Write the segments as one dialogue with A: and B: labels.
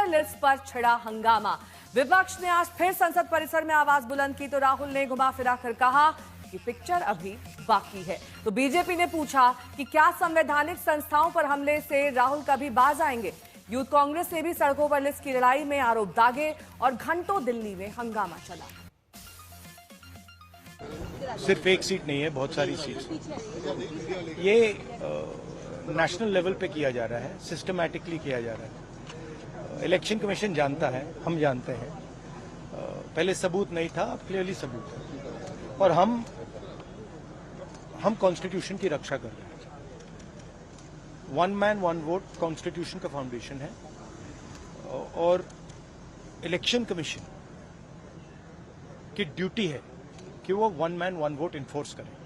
A: List पर छिड़ा हंगामा। विपक्ष ने आज फिर संसद परिसर में आवाज बुलंद की तो राहुल ने घुमा फिरा कर कहा कि पिक्चर अभी बाकी है। तो बीजेपी ने पूछा कि क्या संवैधानिक संस्थाओं पर हमले से राहुल कभी बाज आएंगे। यूथ कांग्रेस ने भी सड़कों पर लिस्ट की लड़ाई में आरोप दागे और घंटों दिल्ली में हंगामा चला।
B: सिर्फ एक सीट नहीं है, बहुत सारी सीट। ये नेशनल लेवल पे किया जा रहा है, सिस्टमैटिकली किया जा रहा है। इलेक्शन कमीशन जानता है, हम जानते हैं। पहले सबूत नहीं था, अब क्लियरली सबूत है। और हम कॉन्स्टिट्यूशन की रक्षा कर रहे हैं। One man one vote constitution का फाउंडेशन है और इलेक्शन कमीशन की ड्यूटी है कि वो one man one vote enforce करें,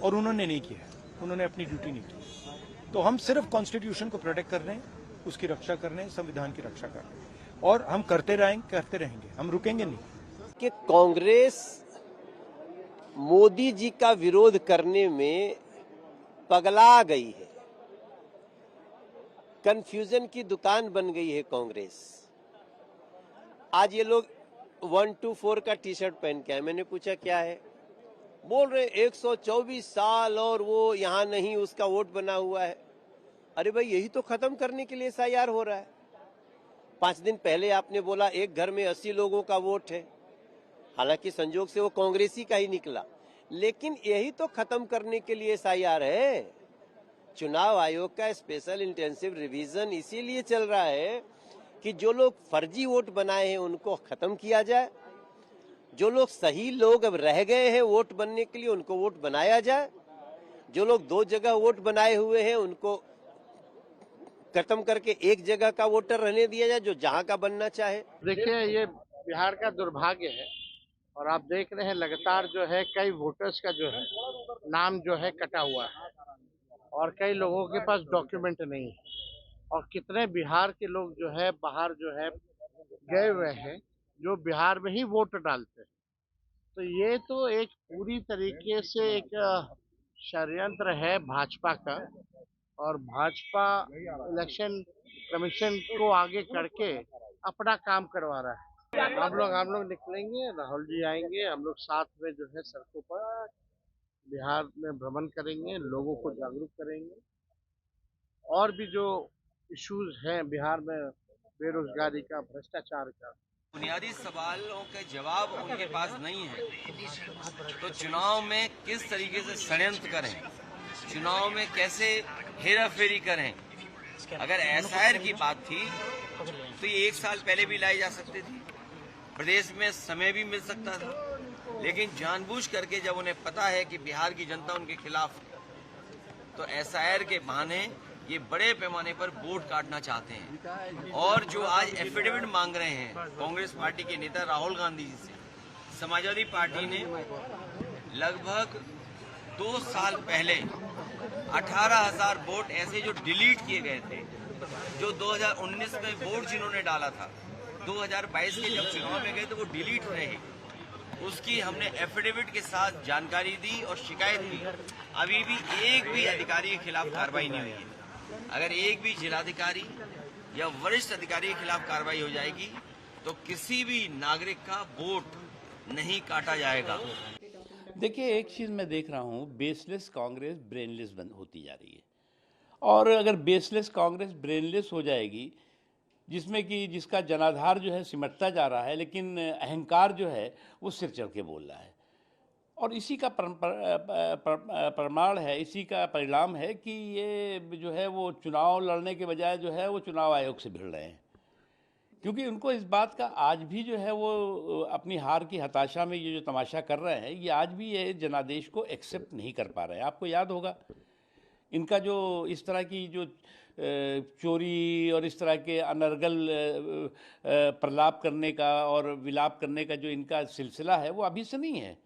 B: और उन्होंने नहीं किया, उन्होंने अपनी ड्यूटी नहीं की। तो हम सिर्फ कॉन्स्टिट्यूशन को प्रोटेक्ट कर रहे हैं, उसकी रक्षा कर रहे हैं, संविधान की रक्षा कर रहे हैं, और हम करते रहेंगे, हम रुकेंगे नहीं।
C: कि कांग्रेस मोदी जी का विरोध करने में पगला गई है, कंफ्यूजन की दुकान बन गई है कांग्रेस। आज ये लोग 124 का टी शर्ट पहन के आए, मैंने पूछा क्या है, बोल रहे 124 साल और वो यहाँ नहीं, उसका वोट बना हुआ है। अरे भाई, यही तो खत्म करने के लिए एसआईआर हो रहा है। 5 दिन पहले आपने बोला एक घर में 80 लोगों का वोट है, हालांकि संजोग से वो कांग्रेसी का ही निकला, लेकिन यही तो खत्म करने के लिए एसआईआर है। चुनाव आयोग का स्पेशल इंटेंसिव रिवीजन इसीलिए चल रहा है कि जो लोग फर्जी वोट बनाए हैं उनको खत्म किया जाए, जो लोग सही लोग अब रह गए हैं वोट बनने के लिए उनको वोट बनाया जाए, जो लोग 2 जगह वोट बनाए हुए हैं उनको खत्म करके एक जगह का वोटर रहने दिया जाए जो जहां का बनना चाहे।
D: देखिए, ये बिहार का दुर्भाग्य है और आप देख रहे हैं लगातार जो है कई वोटर्स का जो है नाम जो है कटा हुआ है और कई लोगों के पास डॉक्यूमेंट नहीं है, और कितने बिहार के लोग जो है बाहर जो है गए हुए हैं जो बिहार में ही वोट डालते हैं। तो ये तो एक पूरी तरीके से एक षड्यंत्र है भाजपा का, और भाजपा इलेक्शन कमीशन को आगे करके अपना काम करवा रहा है। हम लोग निकलेंगे, राहुल जी आएंगे, हम लोग साथ में जो है सड़कों पर बिहार में भ्रमण करेंगे, लोगों को जागरूक करेंगे, और भी जो इश्यूज हैं बिहार में, बेरोजगारी का, भ्रष्टाचार का।
E: बुनियादी सवालों के जवाब उनके पास नहीं है, तो चुनाव में किस तरीके से षड्यंत्र करें, चुनाव में कैसे हेराफेरी करें। अगर एसआईआर की बात थी तो ये 1 साल पहले भी लाई जा सकती थी, प्रदेश में समय भी मिल सकता था, लेकिन जानबूझ करके जब उन्हें पता है कि बिहार की जनता उनके खिलाफ है, तो एसआईआर के बहाने ये बड़े पैमाने पर वोट काटना चाहते हैं। और जो आज एफिडेविट मांग रहे हैं कांग्रेस पार्टी के नेता राहुल गांधी जी से, समाजवादी पार्टी ने लगभग 2 साल पहले 18,000 वोट ऐसे जो डिलीट किए गए थे, जो 2019 में वोट जिन्होंने डाला था, 2022 के जब चुनाव में गए तो वो डिलीट रहे, उसकी हमने एफिडेविट के साथ जानकारी दी और शिकायत की। अभी भी एक भी अधिकारी के खिलाफ कार्रवाई नहीं हुई है। अगर एक भी जिलाधिकारी या वरिष्ठ अधिकारी के खिलाफ कार्रवाई हो जाएगी तो किसी भी नागरिक का वोट नहीं काटा जाएगा।
F: देखिए, एक चीज़ मैं देख रहा हूँ, बेसलेस कांग्रेस ब्रेनलेस बंद होती जा रही है। और अगर बेसलेस कांग्रेस ब्रेनलेस हो जाएगी, जिसमें कि जिसका जनाधार जो है सिमटता जा रहा है, लेकिन अहंकार जो है वो सिर चढ़ के बोल रहा है, और इसी का प्रमाण है, इसी का परिणाम है कि ये जो है वो चुनाव लड़ने के बजाय जो है वो चुनाव आयोग से भिड़ रहे हैं, क्योंकि उनको इस बात का आज भी जो है वो अपनी हार की हताशा में ये जो तमाशा कर रहे हैं, ये आज भी ये जनादेश को एक्सेप्ट नहीं कर पा रहे हैं। आपको याद होगा इनका जो इस तरह की जो चोरी और इस तरह के अनर्गल प्रलाप करने का और विलाप करने का जो इनका सिलसिला है वो अभी से नहीं है।